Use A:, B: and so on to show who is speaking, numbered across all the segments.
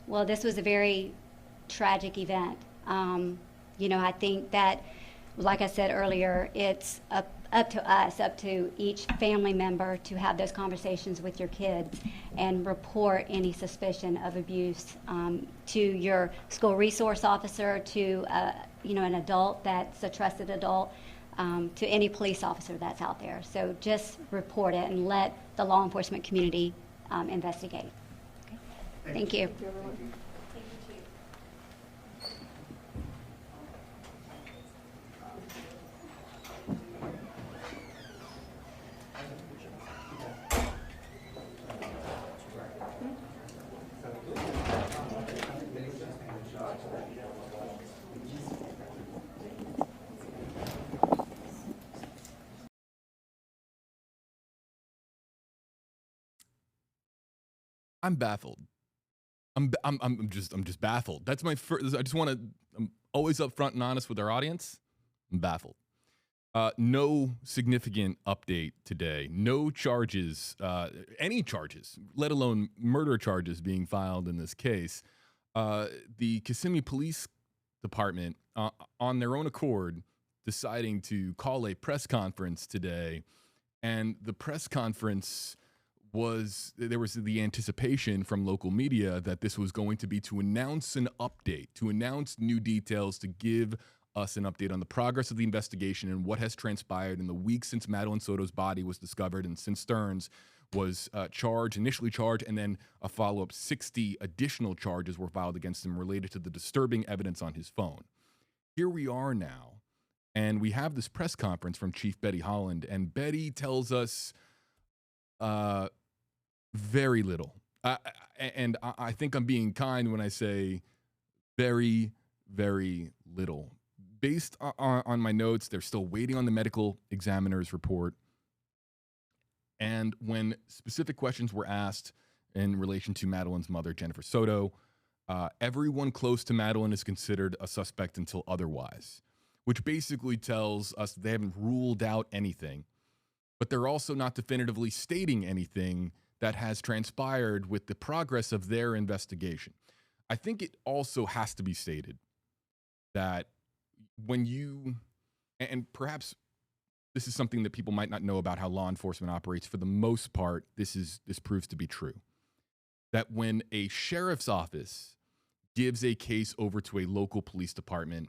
A: Well, this was a very tragic event. I think that, like I said earlier, it's up to us, up to each family member to have those conversations with your kids and report any suspicion of abuse to your school resource officer, to an adult that's a trusted adult, to any police officer that's out there. So just report it and let the law enforcement community investigate. Okay. Thank you.
B: I'm baffled. I'm just baffled. That's my first. I just want to. I'm always upfront and honest with our audience. I'm baffled. No significant update today. No charges, any charges, let alone murder charges, being filed in this case. The Kissimmee Police Department, on their own accord, deciding to call a press conference today, and the press conference there was the anticipation from local media that this was going to be to announce an update, to announce new details, to give us an update on the progress of the investigation and what has transpired in the weeks since Madeline Soto's body was discovered and since Stearns was initially charged, and then a follow-up 60 additional charges were filed against him related to the disturbing evidence on his phone. Here we are now, and we have this press conference from Chief Berry Holland, and Betty tells us very little. And I think I'm being kind when I say very, very little. Based on my notes, they're still waiting on the medical examiner's report. And when specific questions were asked in relation to Madeline's mother, Jennifer Soto, everyone close to Madeline is considered a suspect until otherwise, which basically tells us they haven't ruled out anything, but they're also not definitively stating anything that has transpired with the progress of their investigation. I think it also has to be stated that when you, and perhaps this is something that people might not know about how law enforcement operates, for the most part, this proves to be true, that when a sheriff's office gives a case over to a local police department,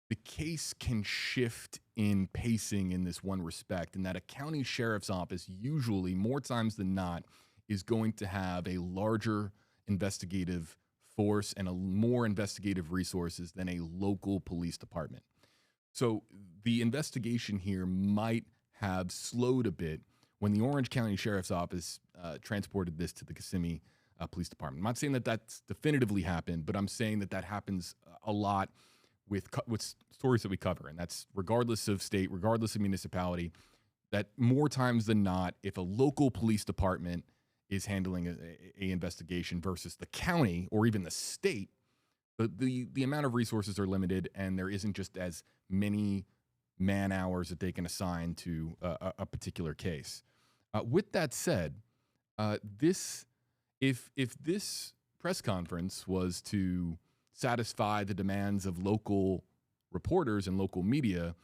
B: the case can shift in pacing in this one respect, and that a county sheriff's office usually, more times than not, is going to have a larger investigative force and more investigative resources than a local police department. So the investigation here might have slowed a bit when the Orange County Sheriff's Office transported this to the Kissimmee Police Department. I'm not saying that that's definitively happened, but I'm saying that happens a lot with stories that we cover, and that's regardless of state, regardless of municipality, that more times than not, if a local police department is handling a investigation versus the county or even the state, the amount of resources are limited, and there isn't just as many man hours that they can assign to a particular case. With that said, if this press conference was to satisfy the demands of local reporters and local media,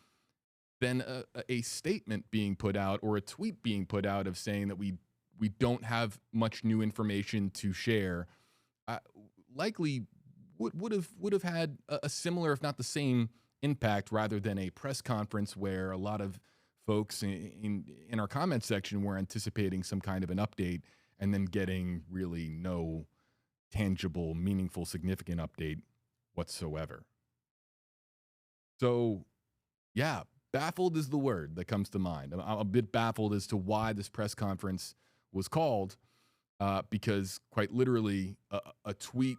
B: then a statement being put out or a tweet being put out of saying that we don't have much new information to share, likely would have had a similar, if not the same, impact, rather than a press conference where a lot of folks in our comment section were anticipating some kind of an update and then getting really no tangible, meaningful, significant update whatsoever. So, yeah, baffled is the word that comes to mind. I'm a bit baffled as to why this press conference was called, because quite literally a tweet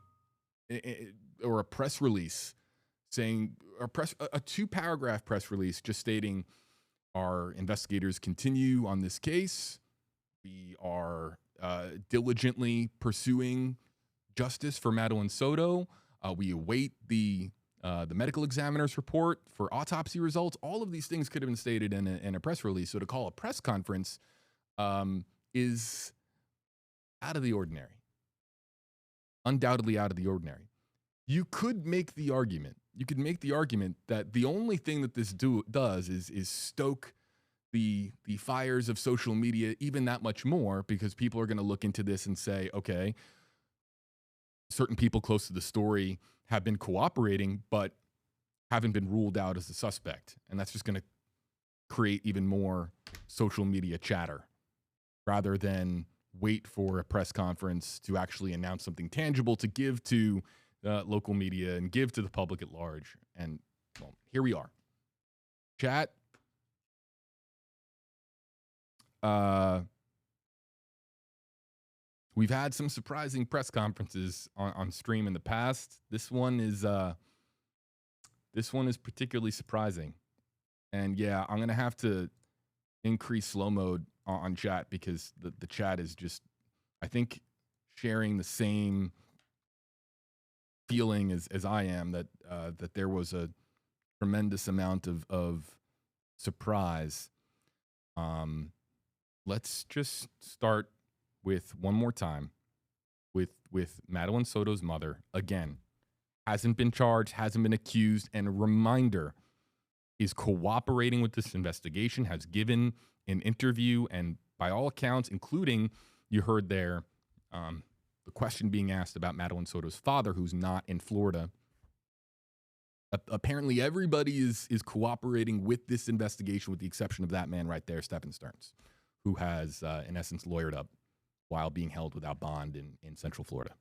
B: or a press release saying, a 2-paragraph press release just stating, our investigators continue on this case. We are diligently pursuing justice for Madeline Soto. We await the medical examiner's report for autopsy results. All of these things could have been stated in a press release. So to call a press conference is out of the ordinary. undoubtedly out of the ordinary. You could make the argument. You could make the argument that the only thing that this does is stoke the fires of social media even that much more, because people are going to look into this and say, okay, certain people close to the story have been cooperating, but haven't been ruled out as a suspect. And that's just going to create even more social media chatter rather than wait for a press conference to actually announce something tangible to give to local media and give to the public at large. And well, here we are. Chat. We've had some surprising press conferences on stream in the past. This one is particularly surprising. And yeah, I'm gonna have to increase slow mode on chat because the chat is just, I think, sharing the same feeling as I am, that that there was a tremendous amount of surprise. Let's just start with one more time with Madeline Soto's mother. Again, hasn't been charged, hasn't been accused, and a reminder, is cooperating with this investigation, has given an interview, and by all accounts, including, you heard there, the question being asked about Madeline Soto's father, who's not in Florida. Apparently, everybody is cooperating with this investigation, with the exception of that man right there, Stephen Stearns, who has, in essence, lawyered up while being held without bond in Central Florida.